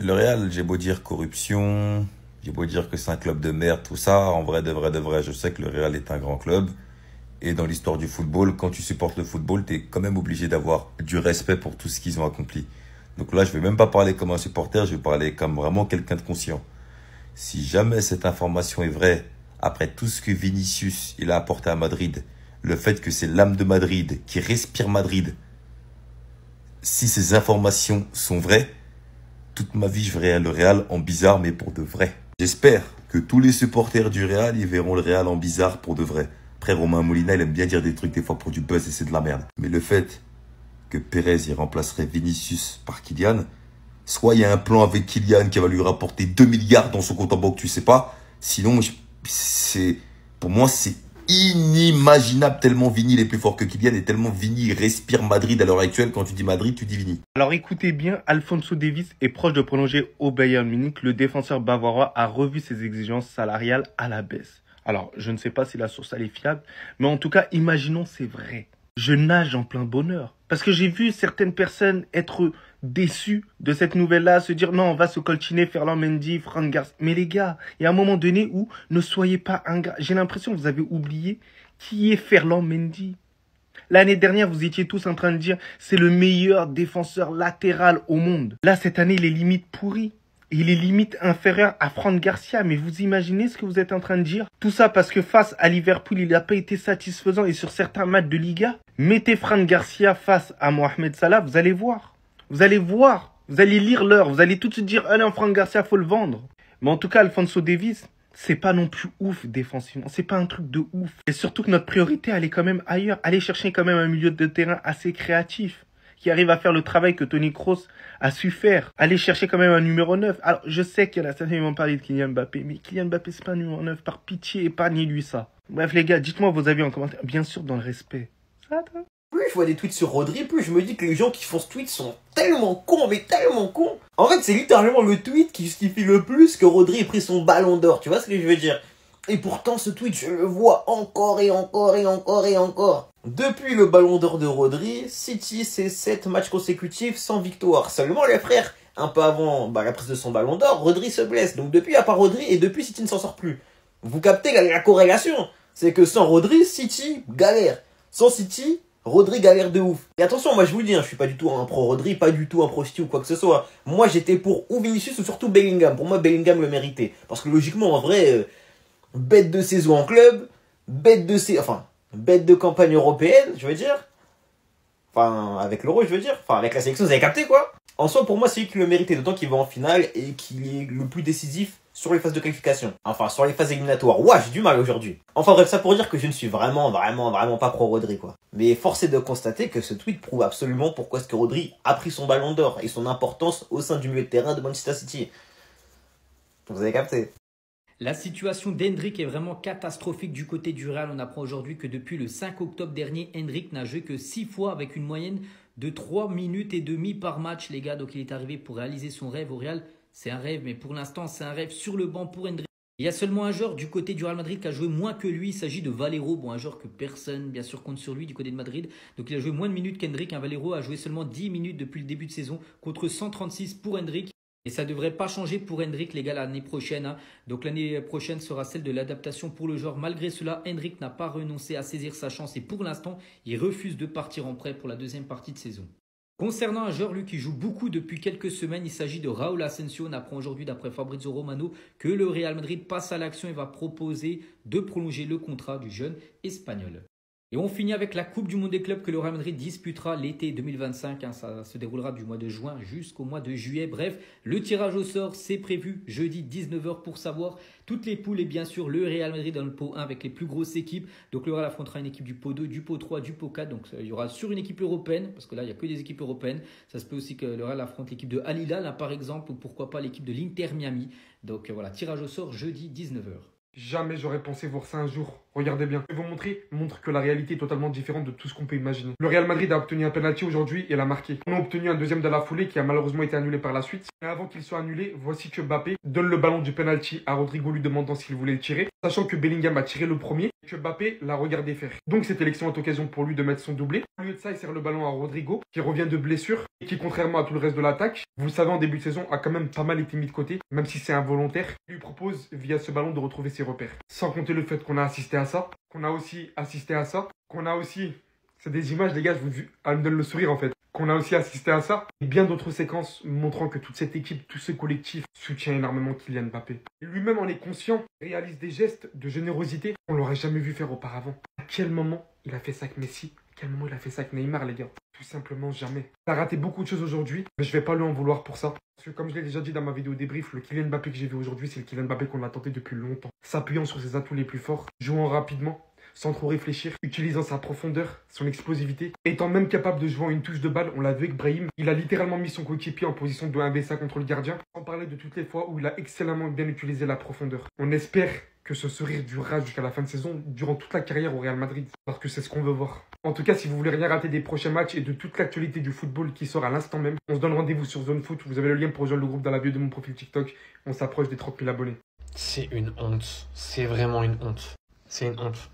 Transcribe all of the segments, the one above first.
Le Real, j'ai beau dire corruption, j'ai beau dire que c'est un club de merde, tout ça, en vrai, de vrai, je sais que le Real est un grand club. Et dans l'histoire du football, quand tu supportes le football, t'es quand même obligé d'avoir du respect pour tout ce qu'ils ont accompli. Donc là, je vais même pas parler comme un supporter, je vais parler comme vraiment quelqu'un de conscient. Si jamais cette information est vraie, après tout ce que Vinicius il a apporté à Madrid, le fait que c'est l'âme de Madrid qui respire Madrid, si ces informations sont vraies, toute ma vie, je verrai le Real en bizarre, mais pour de vrai. J'espère que tous les supporters du Real, ils verront le Real en bizarre pour de vrai. Après, Romain Molina, il aime bien dire des trucs des fois pour du buzz et c'est de la merde. Mais le fait que Pérez, il remplacerait Vinicius par Kylian, soit il y a un plan avec Kylian qui va lui rapporter 2 milliards dans son compte en banque, tu sais pas. Sinon, pour moi, c'est inimaginable tellement Vini il est plus fort que Kylian et tellement Vini respire Madrid à l'heure actuelle. Quand tu dis Madrid, tu dis Vini. Alors écoutez bien, Alphonso Davies est proche de prolonger au Bayern Munich. Le défenseur bavarois a revu ses exigences salariales à la baisse. Alors, je ne sais pas si la source elle est fiable, mais en tout cas, imaginons c'est vrai. Je nage en plein bonheur. Parce que j'ai vu certaines personnes être déçues de cette nouvelle-là, se dire non, on va se coltiner Ferland Mendy, Fran Garcia. Mais les gars, il y a un moment donné où ne soyez pas ingrats. J'ai l'impression que vous avez oublié qui est Ferland Mendy. L'année dernière, vous étiez tous en train de dire c'est le meilleur défenseur latéral au monde. Là, cette année, il est limite pourri. Il est limite inférieur à Fran Garcia. Mais vous imaginez ce que vous êtes en train de dire? Tout ça parce que face à Liverpool, il n'a pas été satisfaisant. Et sur certains matchs de Liga, mettez Fran Garcia face à Mohamed Salah, vous allez voir. Vous allez voir. Vous allez lire l'heure. Vous allez tout de suite dire ah non, Fran Garcia, faut le vendre. Mais en tout cas, Alphonso Davies, c'est pas non plus ouf défensivement. C'est pas un truc de ouf. Et surtout que notre priorité, elle est quand même ailleurs. Aller chercher quand même un milieu de terrain assez créatif, qui arrive à faire le travail que Toni Kroos a su faire. Aller chercher quand même un numéro 9. Alors, je sais qu'il y en a certains qui vont parler de Kylian Mbappé, mais Kylian Mbappé, c'est pas un numéro 9. Par pitié, épargnez-lui ça. Bref, les gars, dites-moi vos avis en commentaire. Bien sûr, dans le respect. Ça, toi? Plus je vois des tweets sur Rodri, plus je me dis que les gens qui font ce tweet sont tellement cons, mais tellement cons. En fait, c'est littéralement le tweet qui justifie le plus que Rodri ait pris son ballon d'or, tu vois ce que je veux dire? Et pourtant, ce tweet, je le vois encore et encore et encore et encore. Depuis le ballon d'or de Rodri, City, c'est 7 matchs consécutifs sans victoire. Seulement, les frères, un peu avant la prise de son ballon d'or, Rodri se blesse. Donc depuis, à part Rodri, et depuis, City ne s'en sort plus. Vous captez la corrélation? C'est que sans Rodri, City galère. Sans City, Rodri galère de ouf. Et attention, moi je vous le dis, je suis pas du tout un pro Rodri, pas du tout un pro City ou quoi que ce soit. Moi j'étais pour ou Vinicius ou surtout Bellingham. Pour moi Bellingham le méritait. Parce que logiquement en vrai, bête de saison en club, bête de campagne européenne, je veux dire. Enfin, avec l'Euro, je veux dire. Enfin, avec la sélection, vous avez capté quoi. En soi, pour moi, c'est lui qui le méritait, d'autant qu'il va en finale et qu'il est le plus décisif sur les phases de qualification. Enfin, sur les phases éliminatoires. Ouah, j'ai du mal aujourd'hui. Enfin bref, ça pour dire que je ne suis vraiment pas pro Rodri, quoi. Mais force est de constater que ce tweet prouve absolument pourquoi est-ce que Rodri a pris son ballon d'or et son importance au sein du milieu de terrain de Manchester City. Vous avez capté. La situation d'Hendrick est vraiment catastrophique du côté du Real. On apprend aujourd'hui que depuis le 5 octobre dernier, Hendrick n'a joué que 6 fois avec une moyenne de 3 minutes et demie par match, les gars. Donc il est arrivé pour réaliser son rêve au Real. C'est un rêve, mais pour l'instant, c'est un rêve sur le banc pour Hendrick. Il y a seulement un joueur du côté du Real Madrid qui a joué moins que lui. Il s'agit de Valero, un joueur que personne, bien sûr, compte sur lui du côté de Madrid. Donc il a joué moins de minutes qu'Hendrick. Valero a joué seulement 10 minutes depuis le début de saison contre 136 pour Hendrick. Et ça ne devrait pas changer pour Hendrick, les gars, l'année prochaine. Donc l'année prochaine sera celle de l'adaptation pour le joueur. Malgré cela, Hendrick n'a pas renoncé à saisir sa chance. Et pour l'instant, il refuse de partir en prêt pour la deuxième partie de saison. Concernant un joueur, lui, qui joue beaucoup depuis quelques semaines, il s'agit de Raúl Asensio. On apprend aujourd'hui, d'après Fabrizio Romano, que le Real Madrid passe à l'action et va proposer de prolonger le contrat du jeune Espagnol. Et on finit avec la Coupe du Monde des clubs que le Real Madrid disputera l'été 2025. Ça se déroulera du mois de juin jusqu'au mois de juillet. Bref, le tirage au sort, c'est prévu jeudi 19h pour savoir toutes les poules. Et bien sûr, le Real Madrid dans le pot 1 avec les plus grosses équipes. Donc le Real affrontera une équipe du pot 2, du pot 3, du pot 4. Donc il y aura sur une équipe européenne, parce que là, il n'y a que des équipes européennes. Ça se peut aussi que le Real affronte l'équipe de Al Hilal, par exemple, ou pourquoi pas l'équipe de l'Inter Miami. Donc voilà, tirage au sort jeudi 19h. Jamais j'aurais pensé voir ça un jour. Regardez bien. Je vais vous montre que la réalité est totalement différente de tout ce qu'on peut imaginer. Le Real Madrid a obtenu un penalty aujourd'hui et l'a marqué. On a obtenu un deuxième de la foulée qui a malheureusement été annulé par la suite. Mais avant qu'il soit annulé, voici que Mbappé donne le ballon du penalty à Rodrigo lui demandant s'il voulait le tirer, sachant que Bellingham a tiré le premier et que Mbappé l'a regardé faire. Donc c'était l'excellente occasion pour lui de mettre son doublé. Au lieu de ça, il sert le ballon à Rodrigo qui revient de blessure et qui, contrairement à tout le reste de l'attaque, vous le savez, en début de saison, a quand même pas mal été mis de côté, même si c'est involontaire. Il lui propose via ce ballon de retrouver ses repères. Sans compter le fait qu'on a assisté à ça, c'est des images, les gars, elle me donne le sourire en fait. Qu'on a aussi assisté à ça, et bien d'autres séquences montrant que toute cette équipe, tout ce collectif soutient énormément Kylian Mbappé. Et lui-même en est conscient, réalise des gestes de générosité qu'on l'aurait jamais vu faire auparavant. À quel moment il a fait ça avec Messi? À quel moment il a fait ça avec Neymar, les gars? Tout simplement jamais. Il a raté beaucoup de choses aujourd'hui, mais je vais pas lui en vouloir pour ça. Parce que comme je l'ai déjà dit dans ma vidéo débrief, le Kylian Mbappé que j'ai vu aujourd'hui, c'est le Kylian Mbappé qu'on a tenté depuis longtemps. S'appuyant sur ses atouts les plus forts, jouant rapidement, sans trop réfléchir, utilisant sa profondeur, son explosivité, étant même capable de jouer en une touche de balle. On l'a vu avec Brahim, il a littéralement mis son coéquipier en position de 1v5 contre le gardien, sans parler de toutes les fois où il a excellemment bien utilisé la profondeur. On espère que ce sourire durera jusqu'à la fin de saison, durant toute la carrière au Real Madrid, parce que c'est ce qu'on veut voir. En tout cas, si vous voulez rien rater des prochains matchs et de toute l'actualité du football qui sort à l'instant même, on se donne rendez-vous sur Zone Foot, vous avez le lien pour rejoindre le groupe dans la bio de mon profil TikTok, on s'approche des 30 000 abonnés. C'est une honte, c'est vraiment une honte. C'est une honte.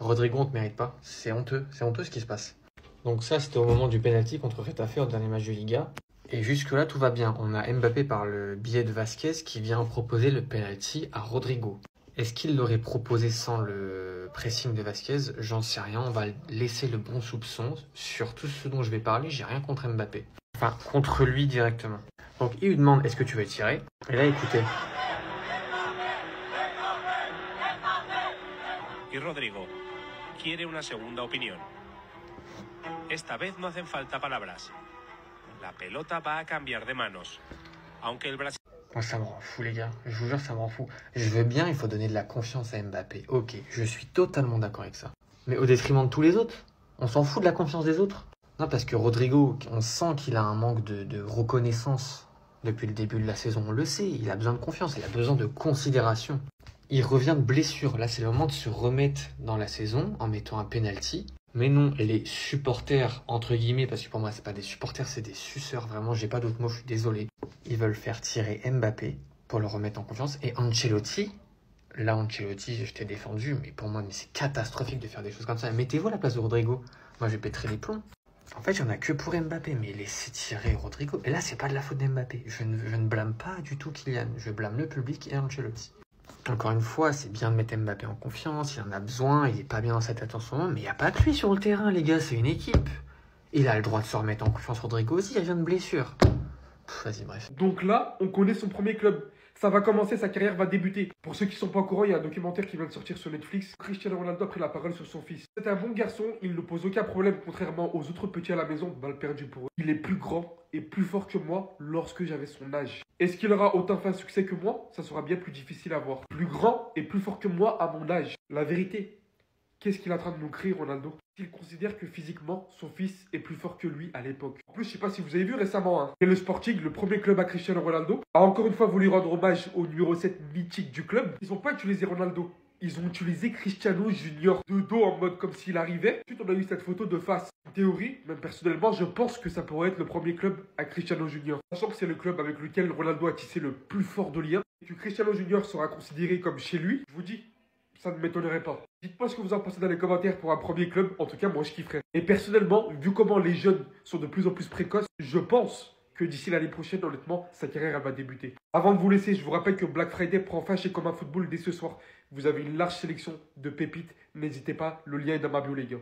Rodrigo, on te mérite pas. C'est honteux ce qui se passe. Donc ça, c'était au moment du penalty contre Retafe au dernier match de Liga. Et jusque-là, tout va bien. On a Mbappé par le biais de Vasquez qui vient proposer le penalty à Rodrigo. Est-ce qu'il l'aurait proposé sans le pressing de Vasquez? J'en sais rien. On va laisser le bon soupçon sur tout ce dont je vais parler. J'ai rien contre Mbappé. Enfin, contre lui directement. Donc il lui demande, est-ce que tu veux tirer? Et là, écoutez. Y Rodrigo quiere una segunda opinión. Esta vez no hacen falta palabras. La pelota va a cambiar de manos. Aunque el Brasil... Moi, ça me rend fou, les gars. Je vous jure, ça me rend fou. Je veux bien, il faut donner de la confiance à Mbappé. Ok, je suis totalement d'accord avec ça. Mais au détriment de tous les autres. On s'en fout de la confiance des autres. Non, parce que Rodrigo, on sent qu'il a un manque de reconnaissance depuis le début de la saison. On le sait, il a besoin de confiance, il a besoin de considération. Il revient de blessure. Là, c'est le moment de se remettre dans la saison en mettant un penalty. Mais non, les supporters, entre guillemets, parce que pour moi, c'est pas des supporters, c'est des suceurs. Vraiment, j'ai pas d'autre mot, je suis désolé. Ils veulent faire tirer Mbappé pour le remettre en confiance. Et Ancelotti, là, Ancelotti, je t'ai défendu, mais pour moi, c'est catastrophique de faire des choses comme ça. Mettez-vous à la place de Rodrigo. Moi, je pèterai les plombs. En fait, il n'y en a que pour Mbappé, mais laissez tirer Rodrigo. Et là, c'est pas de la faute d'Mbappé. Je ne blâme pas du tout Kylian. Je blâme le public et Ancelotti. Encore une fois, c'est bien de mettre Mbappé en confiance, il en a besoin, il est pas bien dans sa tête en ce moment, mais il n'y a pas que lui sur le terrain, les gars, c'est une équipe. Il a le droit de se remettre en confiance, Rodrigo aussi, il vient de blessure. Vas-y, bref. Donc là, on connaît son premier club. Ça va commencer, sa carrière va débuter. Pour ceux qui ne sont pas au courant, il y a un documentaire qui vient de sortir sur Netflix. Cristiano Ronaldo a pris la parole sur son fils. C'est un bon garçon, il ne pose aucun problème, contrairement aux autres petits à la maison, balle perdue pour eux. Il est plus grand et plus fort que moi lorsque j'avais son âge. Est-ce qu'il aura autant fait un succès que moi? Ça sera bien plus difficile à voir. Plus grand et plus fort que moi à mon âge. La vérité, qu'est-ce qu'il est en train de nous créer, Ronaldo? Il considère que physiquement, son fils est plus fort que lui à l'époque. En plus, je sais pas si vous avez vu récemment, hein, et le Sporting, le premier club à Cristiano Ronaldo, a encore une fois voulu rendre hommage au numéro 7 mythique du club. Ils n'ont pas utilisé Ronaldo. Ils ont utilisé Cristiano Junior de dos en mode comme s'il arrivait. Ensuite, on a eu cette photo de face. En théorie, même personnellement, je pense que ça pourrait être le premier club à Cristiano Junior. Sachant que c'est le club avec lequel Ronaldo a tissé le plus fort de liens. Et que Cristiano Junior sera considéré comme chez lui, je vous dis, ça ne m'étonnerait pas. Dites-moi ce que vous en pensez dans les commentaires pour un premier club. En tout cas, moi, je kifferais. Et personnellement, vu comment les jeunes sont de plus en plus précoces, je pense que d'ici l'année prochaine, honnêtement, sa carrière, elle va débuter. Avant de vous laisser, je vous rappelle que Black Friday prend fin chez Comme un Football dès ce soir. Vous avez une large sélection de pépites. N'hésitez pas, le lien est dans ma bio, les gars.